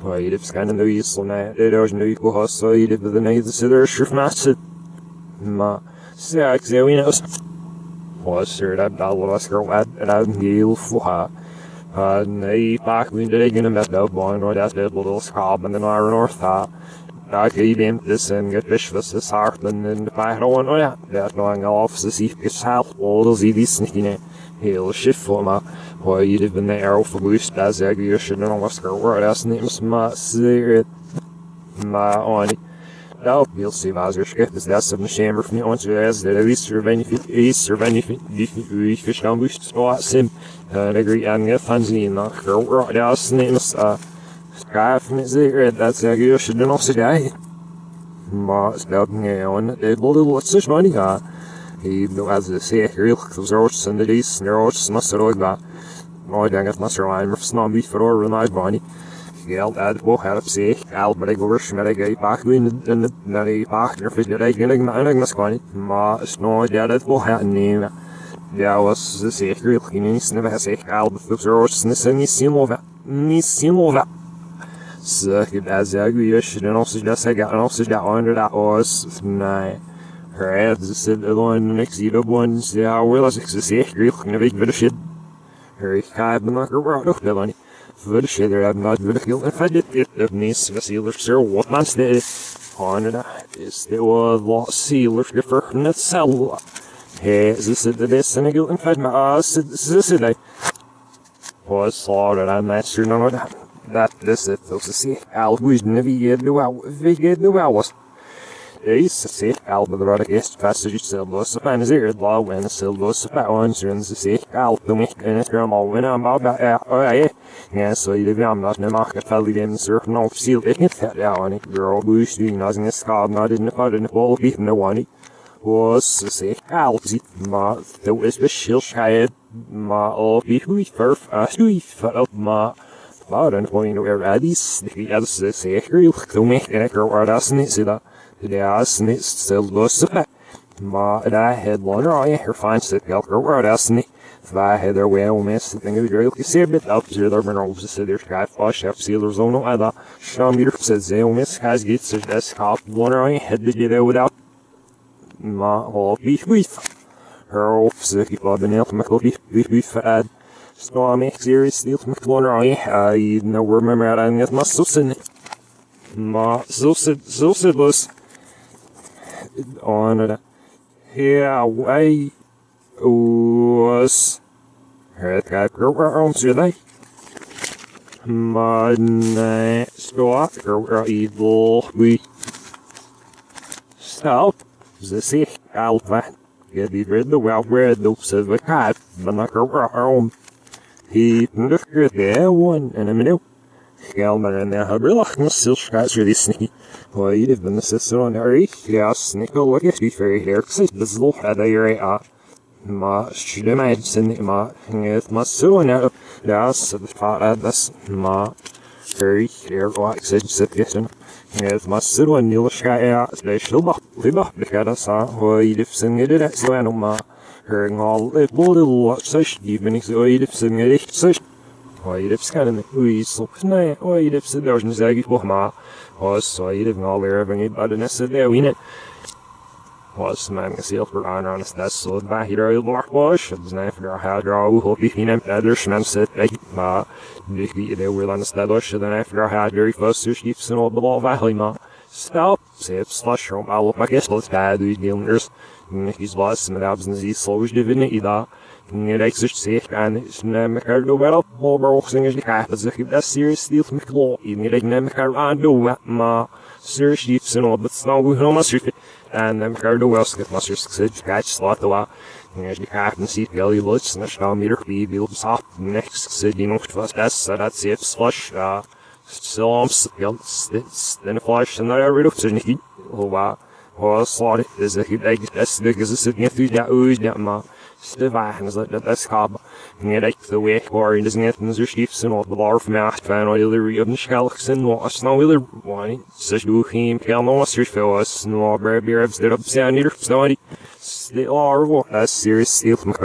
ويدب سكان نوي صنع دراج نوي كوهاسا يدب ذني ذسدر شرف معسد ما ساك زاوين أس واسر عبد الله واسكر وعد العب جيل فوها ناي باك وين دريجن مبدا بوين وداس بيبل سكاب and the north I bent this and get fish for this heart and the fire on that going off the sea is half all the ZD sneaking he'll shift for my why you live in the arrow for boost as I you should know what's her word as names my cigarette my on it. Now you'll see Master Shift is that's of the chamber from the answer as that at least your benefit is or benefit if fish down boost spot sim and agree and get fancy knock her word as names Sky from his cigarette, that's a good should know today. Mas down on the bullet what's such money got. He as the say real close and the days nerves must have that. No dang it must rhyme for snobby for or night bonnie. Yelled at will have say Albert Gorsh met a gay back in the nutty partner fish that I getting my mascony. Mas no doubt it will have name. There was the say real cleanings never has a Albert Gorsh and the sunny simova. Circuit as I wish, and also just I got also that under that was night. Her ass said alone next year ones, yeah, well, as it's a safe, real, and a big bit of shit. Her had been like a world of Bellany. For the shit, I'm not good at guilt and fed it of niece, the sealer, sir, what man's dead. On that is there was lost sealer differ from the cell. Hey, this is the best and a guilt and fed my ass, this is it. Was slaughtered, I'm not sure none of that. That this it was to see Albus Navigate the Hours. Ace to see Alba the Rodicist passage Silvos of Panzer law when Silvos of Powers runs to see Albumic and a grandma when I'm about yes, so you I'm not in the market felly them surf no seal it that down it girl bush doing nothing a scar not in the pot in the ball beating the one was to see Albs ma the was the shield shy ma all be who first who felt ma and point where Addis, the other say, real to me, and a girl or as nits it up. The ass nits still goes to pet. Ma, and I had one eye, her fine sit, girl or as nit. If I had their well miss, the thing of the drill, you see a bit up to their minerals, the city, sky flush, up sealers on no other. Show me says, they miss has gets a desk half one eye, had to get there without. Ma, all beef beef. Her off, circuit bob and elf, McCoy, fad. Stormy seriously McClonery, I know where my man get my susan. Ma susan was on it. Here I was her guy girl today. Ma stop her evil we stop the sea alpha. Get rid the well where those of the cat, but not her home. He looked there one and a minute. Gelmer and the Habrillach must still scratch really sneaky. Why, you'd have been the sister on her yeah, snickle look at me fairy hair, cause this little head I ray Ma, should imagine ma, it must so now. That's the part of this ma. Very hair wax situation. It must so a new sky out, they shall live up because I saw why you'd have seen it at so ma. Hearing all the little such evening, so you'd have seen it such. Why you'd have scanned the whistle, night, why you'd have said there's no zaggy for ma. Was so you'd have all there having it, but in a said there, we net. Was man a seal for honor on us, that's so back here, old black wash, and the for our how draw, who hope you can others, man said, ma. They were on the stadosh, and then after our had very first, so sheeps and all below valley, ma. Stop, say, slush from all of my guess, let's bad, these dealers. He's lost some abs and these slows divinity that. It makes such safe and it's never go well. All boxing is the cap as if that's serious steel from the claw. Even it never can do that, ma. Serious sheets and all, but it's not good on my street. And never can do well, so get my success, catch slot the lot. There's the cap and seat belly looks and the shell meter be built soft. Next, said you know, that's it, slush. Still, then a flash and I reduction. Oh, wow. Was slot it is a hit egg that's because it's sitting through that ooze that ma. Stivagens like that's cob. And like the way or doesn't get in the sheets and all the bar from out fan or the of the scallops and what no wheeler one. Such do him tell no street for us no bear beer stood up sound neither study. They are what a serious steel from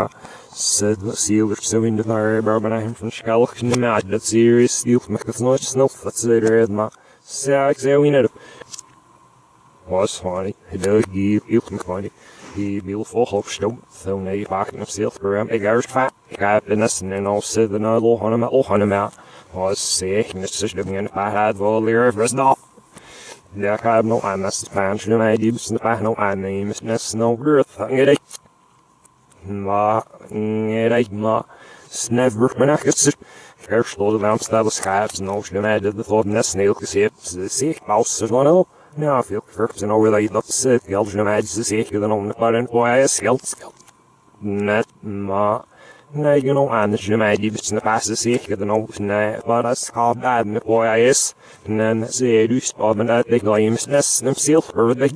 said the sealer so in the fire barbenheim from Schalk in the mad that serious steel make it not snuff that's the red ma sack so in it was funny he did give you funny he built for hopstone so nay back in himself around a garage fat happiness and then all said the noddle on him out was sick and it's just looking in the fat had all there was not yeah I have no I'm not Spanish and I use the fat no I name is no earth ma snever men akets slå det varmt där och skärps nog det med det för den snäll se se paus så då ja för först och över det så jag skulle med så se det någon på den på jag skills net ma nej you know and the med det så pass se det någon nej bara ska där med på jag är men se du spår men det går ju nästan silver det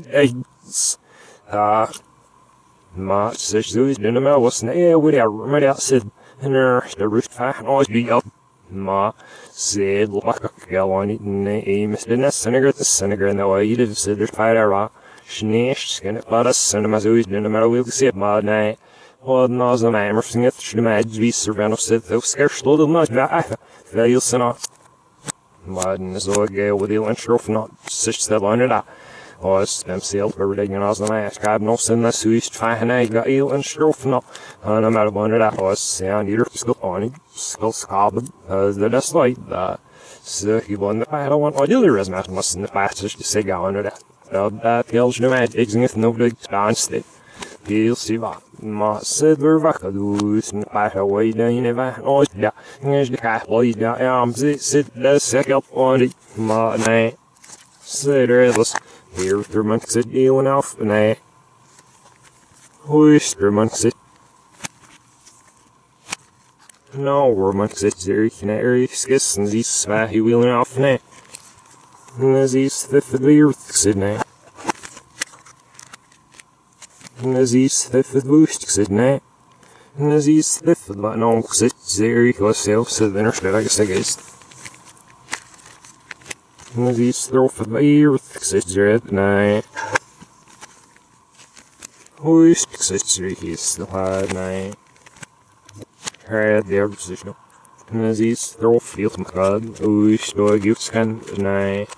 ma says those in the mail was whatever right outside and the roof always be up ma said like a girl on it and Mr. Senegar and the way you did said there's fire rock schneesh skin it but us cinema always in the mail we'll see it ma night well no the man everything it should imagine be surrounded said those scarce little much that fail sena ma so go with the lunch roof not such that on it was stemsel för det jag som jag ska nog sen så just fan jag är en strofna han har med under det var sen ju ska on ska skapa det där slide där så jag var inte I don't want to do the resmat måste inte fast just säga under det that tells you that exist no big chance that you'll see vad ma silver vaka du sen bara way där inne va och ja jag ska ha ja jag sit det säkert on det ma nej så det är here through months at Ewan Alf and I through months at no we're months at Zeri Canary Skiss and these Swahi wheeling off and as these fifth of the earth Sydney and as these fifth of the boost Sydney and as these fifth of the no sit Zeri was self so then I guess I guess these throw for the earth sits red night. Who's sits he's the hard night. Heard the position. These throw field mud. Who's the gifts can night.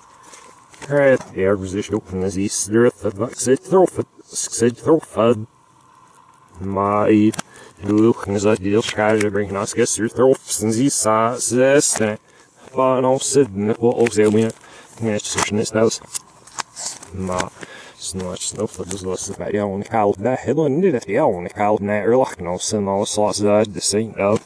Heard the position. These earth of the sit throw fud. My look as I deal try to bring us guess your throats and these says but no Sydney will say we it's those ma snart för det så så jag hon kallt där hela det jag hon kallt när relaxna och sen och så det sen då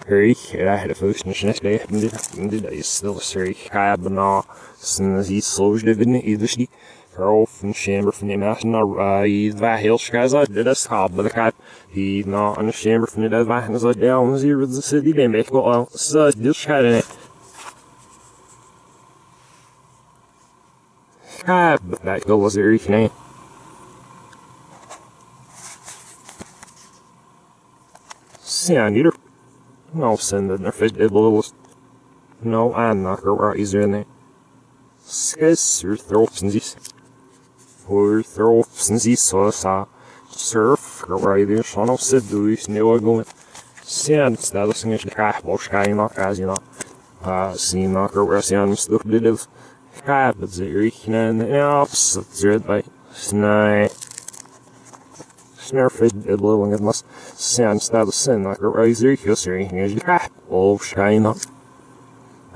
hej jag hade först det men det är still så cabana sen så så det vinner i det från chamber från den national i det helt skaza det är skab det kan he not on the chamber från det var så down zero the city they make well så det ska but that goal was very clean. Sen either. No, send the fit was no, I'm not going to easier in there. Skis or throws and these. Or throws and these so surf, go right there, so no sit do you know going. Sen, that was in the car, or sky not as you know. See, not go where Sen stuff did it. But the Rican and opposite red by Snide Snurfed the blowing it must sense that the sin like a razor history is the cat all shine up.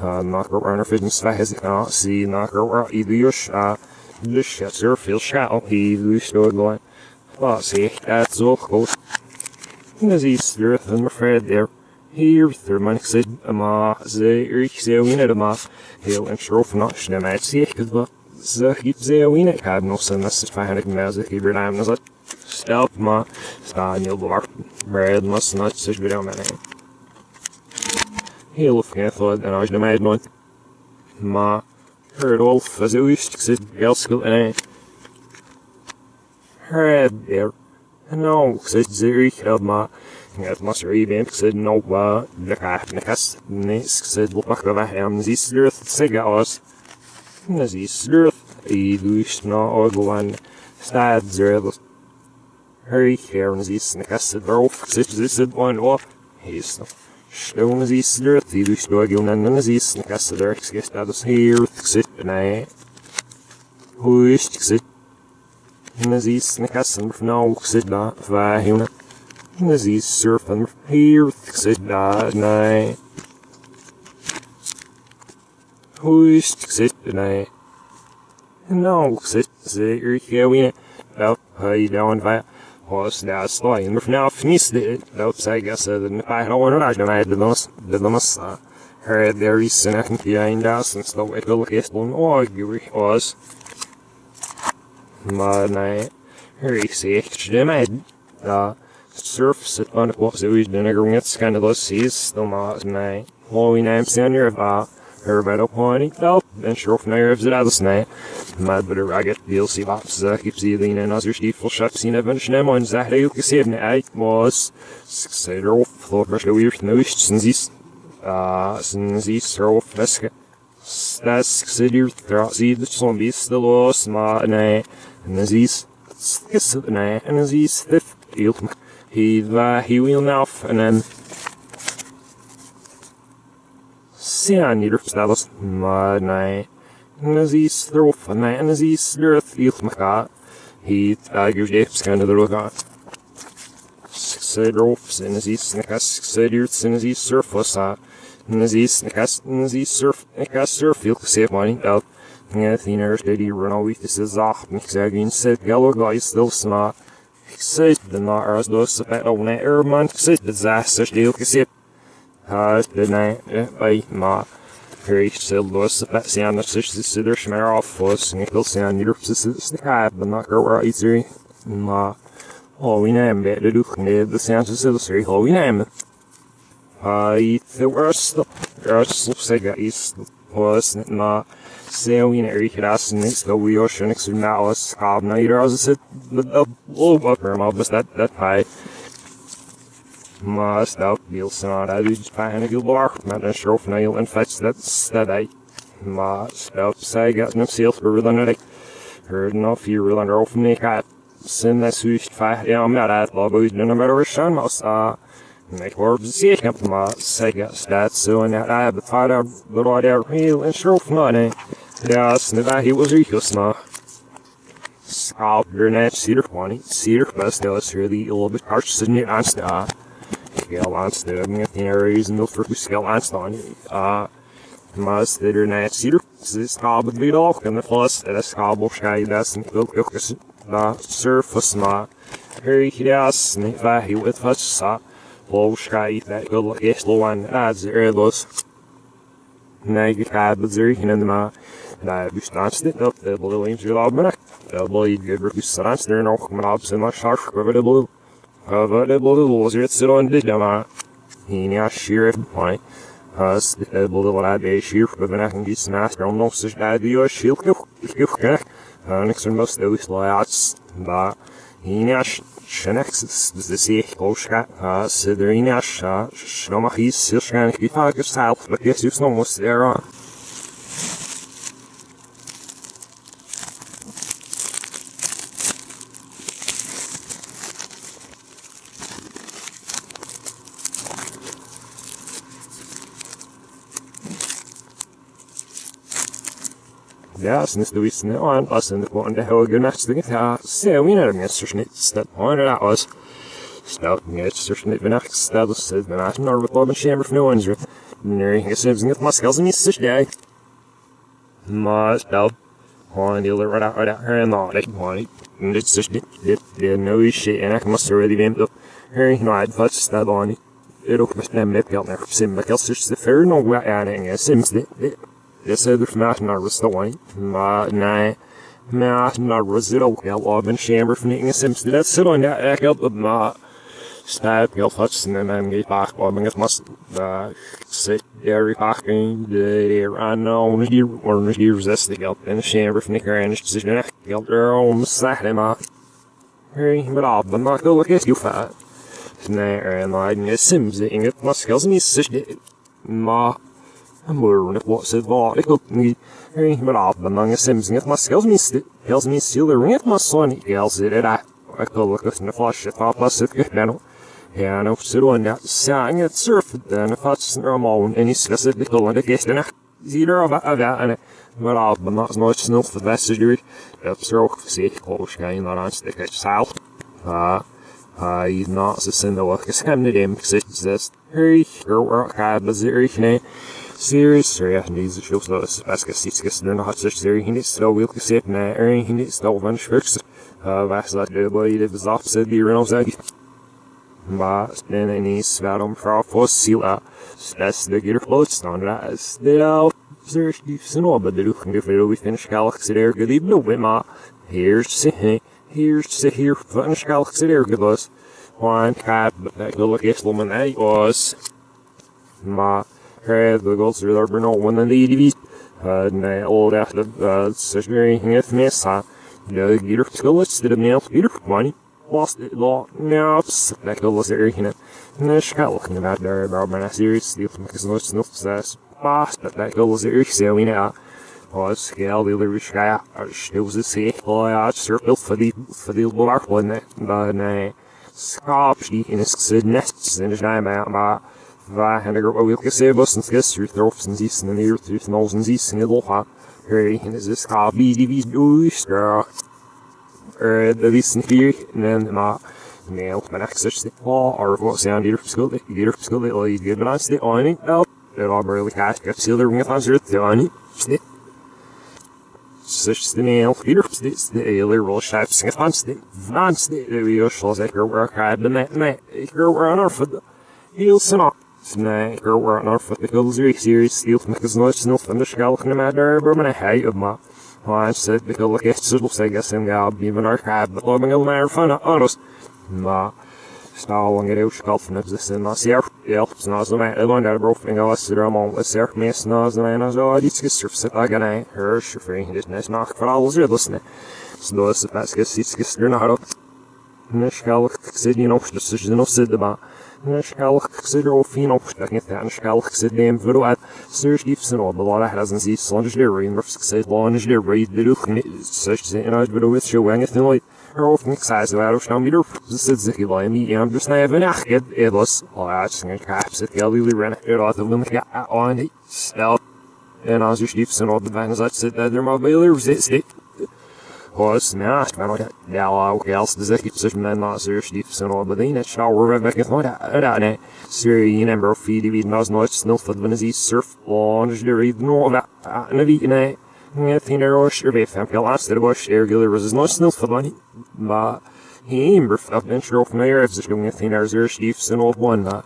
Knock around her fit and fast not see knock around either your shot the shits your feel shot he loose stood going. But see that's all close. As he's through and afraid there. Here through my said ma ze we need a ma heel and shrof not she might see it but ze keep ze we need have no sun this is fine music he read I'm not stop ma stan you'll bar bread must not such video man heel of I thought and I was made no ma heard wolf as it used to sit girl school and I heard there no said ze ma het must revamp said no the cast next said look over him this earth cigars this earth I wish no or go on sad zero Hurry, here is this, and I said, bro, such this at one off. He's no. Stone is this, there, the wish to again, and then is this, and I said, there, excuse that is here, sit, and I. Who is to sit? And is this, and I said, no, sit that, if I hear it. And is this, surf, and here, sit that, and I. Who is to sit, and I. And no, sit, you're here, we know. Well, how you doing, va? Was daar slaan, maar vanaf niet dit. Dat zei ik als de paar horen uit de mij de dames. There is an act behind us, and so it will get on augury was. Maar nee, er is echt de meid. Surfs het on the was always the nigger gets kind of the seas, the maar nee. Holy names down here, Herbert upon it, and sure of nerves at others night. Mad but a ragged DLC box keeps eating and other stiefel shots in a bunch of ones that you can see it was considerable floor pressure weird noise since these throw fesca. That's considered throughout the zombies the lost my night and as these kiss at the night and as these fifth he will now and then. Sen near status, my night, and as he's through for night, and as he's earth, youth, my god, he tigers, apes, kind of the look on. Said ropes, and as he's said youths, and as he's surf was and as he's surf, you'll save money out. And the nurse steady run away, this is off, and Xagian said, Gallo guys, still smart. He said, the not as those of that old night, man, said, disaster, you'll save. The night by ma very still was that sound of such the sitter schmer off was and it sound neither persistence the cab but not go right easy ma oh we name better do the sound of the three oh we name the worst say guys was ma so we never could ask next go we ocean next to now was called neither as I said the low upper mob was that high. Maar stout Nielsen aan uit iets pijn heel bar met een schroef nail en fetch dat hij. Maar stout zij gaat nog zelfs berulen dat ik heard nog vier rulen erover me gaat. Sin dat zucht vijf ja met dat logo is no matter what shown mas ik hoor zeer heb maar zij gaat dat zo en dat hij bevaart uit de rode heel en schroef nee. Ja snel hij was riekels maar. Scalp your net cedar best that was really a little bit harsh sitting it on star. Scale on star, areas and those for scale on star. Mas that are net cedar, scalp would be off and the plus that a scalp sky that's and the surface ma. Very hideous, and if I with us saw low sky that good look low one as there those. Nike cabs are in the ma. Dat bestaat dit op de Williams Robben. De boy bestaat er nog maar op zijn scharf over de blue. Over de blue was het zo in dit maar. Hier sheer point. As de blue lad be sheer for the next is naast om nog zo dat die shield ik niks er most those lights. Maar hier Schnex de zich Oska as de Rina schnomach is sehr schön gefallen selbst, aber jetzt ist noch muss er. Ja, sinds de wist niet aanpassen de gewoon de hele nacht dingen ja, zo wie naar mensen snit dat hoorde dat was. Stout mensen snit vannacht dat is het maar naar wat Bob en Chamber van Owens. Nee, ik zeg niet maar skills niet zich daar. Maar stout gewoon die er uit her en dat ik gewoon niet dit is dit no shit en ik moest really been up. Hey, no I'd fast stab on it. Het ook met mijn map geld naar sim maar als is de fair no wat aan sims dit. This is the national restoring. Nee, national residual geld en chamber van dingen sims. Dat zit on dat ik help maar stab geld hutsen en dan get back op en het must sit there packing the unknown die or die resist the geld en chamber van dingen en is dus net geld er om zeggen maar. Hey, maar af dan maar wil ik eens je vaar. Nee, en dan sims in het must geld niet zich maar. More if what's it var ik niet maar af dan lange sims niet maar skills me still the ring it my son gels it I call look at the flash if I pass it now. Yeah, no, so on that sang it surf then if that's normal and any specific on the guest and either of that and but I'll but not as much snuff for the message. That's so see close game that on stick at south. He's not so sin the work is him to them because it says hey your work had the zero serious and these shows those best guess they're not such serious he needs so we'll say it now he needs to one first that's like the boy that was opposite the real side but then it needs to for fossil that's the gear floats on that still there's deep no but the look if we finish galaxy there good evening with my here's here finish galaxy there good us one cat but that good look at woman that was my head the goals are there no one in the EDV and all after surgery if miss the gear skillets did a nail gear money lost it law now that goes there in Nish looking about there about my series the because no snuff says fast that goes there so we know was scale the rich guy it was a say I circle for the block one but scarpy in his nests in his name about and I will say bus and guess through throats and zees and near through nose and zees and little hot here in his scarpy DV's do the recent here and then my nail my next such the fall or what sound either school or you give an answer on it out it all really cash get silver ring answer on it such the nail Peter the early roll shapes and fancy the video shows that your work had the night you're on our foot heels and up tonight you're on our foot the goals are serious steel because no snuff and the skull can matter but my height of my I said because look at it looks like I'm going to be an arcade but loving a matter fun on us stalling it out sculpting of this and I see our helps and I was the man I learned out of broken I was there among the surf mess and I was the man I was all these surf set like an eye her free this nice knock for all the listening so this is that's good it's good not up Nishkal said you know this is no said about Nishkal said oh fino looking at that Nishkal said name video at search deep and all the lot hasn't seen slunge there in rough said launch there read the look such and I video with showing it like her often size of out of meter this is the by me I'm just not even it was I just caps it really ran it out of them on it still and I was just deep and all the vans I said that they're my bailers it was not now else the zeki position man not serious deep and all but then shower back at that Syrian number of feed we knows not snuff for the Venice surf launch the read no that and a week night nothing there or sure be fam last the bush regular was not snuff for money but he of venture from there if doing anything there's deep and all one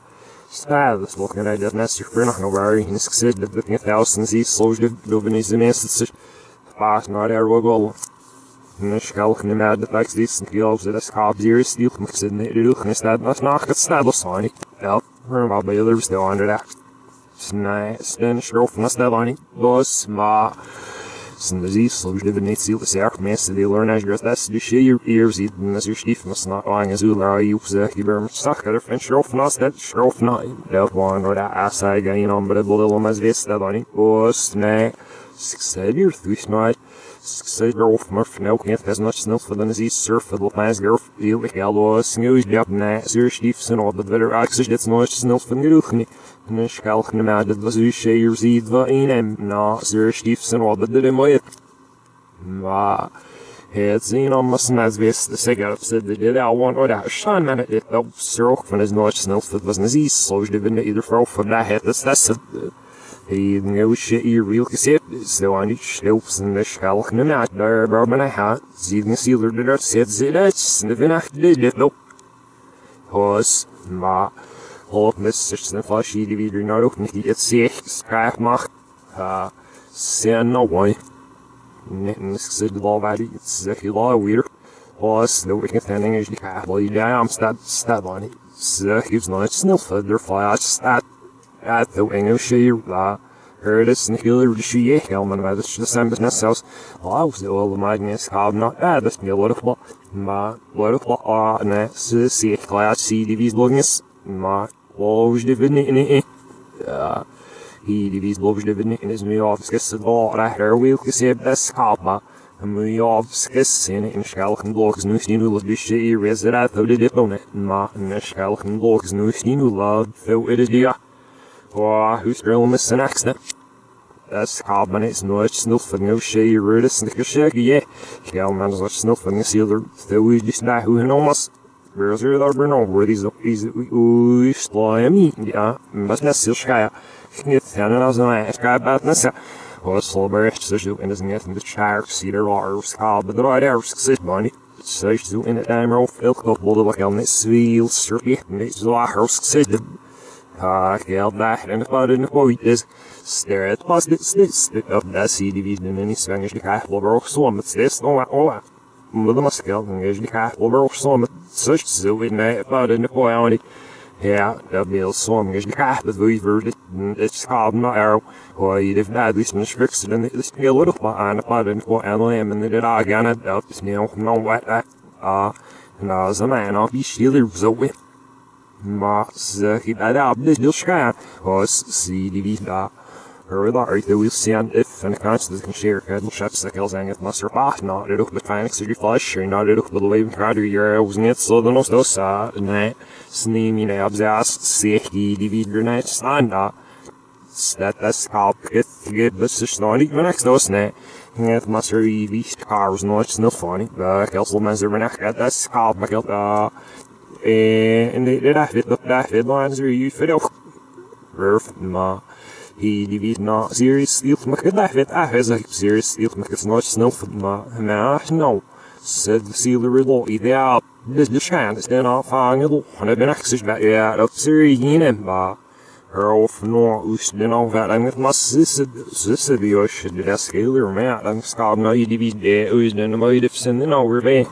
style this looking at that master for not no worry he said that the thousands he slowed the Venice message fast not there will go Nishkal can imagine the facts these and kills that a cop serious steel mixed in the look and instead not knock at stable sonic. Well, about bailers still under that. Nice, then stroke from a style on it. Boss, ma. Some disease, so you didn't need to see the surf mess they learn as your that's to share your ears, even as your stiffness not lying as you use the very stuck at a French stroke not that stroke not. That one or that ass I gain on, but a little as this that on it. Boss, nay. 6 years, 3 night. Sager Murph no can't has much snuff for the disease surf for the plans girl feel like allo snooze up na sur stiefs and all the better access that's no snuff for the ruchni and schal can imagine was you share seed va in na sur stiefs and all the did my ma het seen on must not vest the cigarette said they did I want or that shan man it up surf for his no snuff for was disease so you didn't either for that het that's he no shit you real cassette so on each slopes and the schalk and not there bourbon I had seeing the sealer did that said that's sniffing after did it though was ma hope Mr. and flashy divider not open it's six craft mach send no one and said the law value it's a law weird was the wicked thing is the castle I'm stat on it so he's not sniff their fly stat at the English heard it and healer she helmet by the December house. I was the old magnus have not bad this me a lot of see class CDV's longness my lows dividend in he divides lows dividend in his new office gets the law I hear we'll see best cop We all skis in it in Schalken blocks nu stinu the she resident of the deponet ma in the Schalken blocks nu stinu love though it is dia. Oh, who's drill miss an accident? That's carbon it's no snuff no she rudis and the shaggy yeah. Calman's such snuff and the sealer though we just die who knows. Where's your other no where these ooh slimy yeah but that's still sky. It's 10,000 I sky about this. Och så började så in det inte shark cedar or skal but the right air sit money so so in it time roll fill up all the on this wheel strip and so I house sit geld där and about in the point is stare at past this up that sea division in Spanish the cat over so much this no oh med de skal English the cat over so much so in about in the point ja, dat beeld sommige graag dat we verder het schaap naar er hoe je de vader is een schriks dan is heel erg maar aan de paden voor en en de dag aan het dat is niet nog wat en als een man op die schilder zo weer maar ze heeft dat op dit deel schaam was zie die daar er daar uit de zien if en constant can share het chefs dat heel zijn het master path not het ook met fijn extra flash en not het ook met leven kader hier was niet zo dan ons dat nee sneem je abzas zeg die weer net staan daar that's called get but it's not even next those nee het master wie cars not no funny but also master when that's called but en de dat lines are you fit ook roof ma die weet not serious deal maar ik dacht het is een serious deal maar het is not snel maar no said the sealer result ideaal dus de schijn is dan afhangen en ik ben echt bij ja dat serie in maar of no us dan al wat en het mas is die als je de scaler maar dan skal nou je die is dan maar je de zin nou weer bij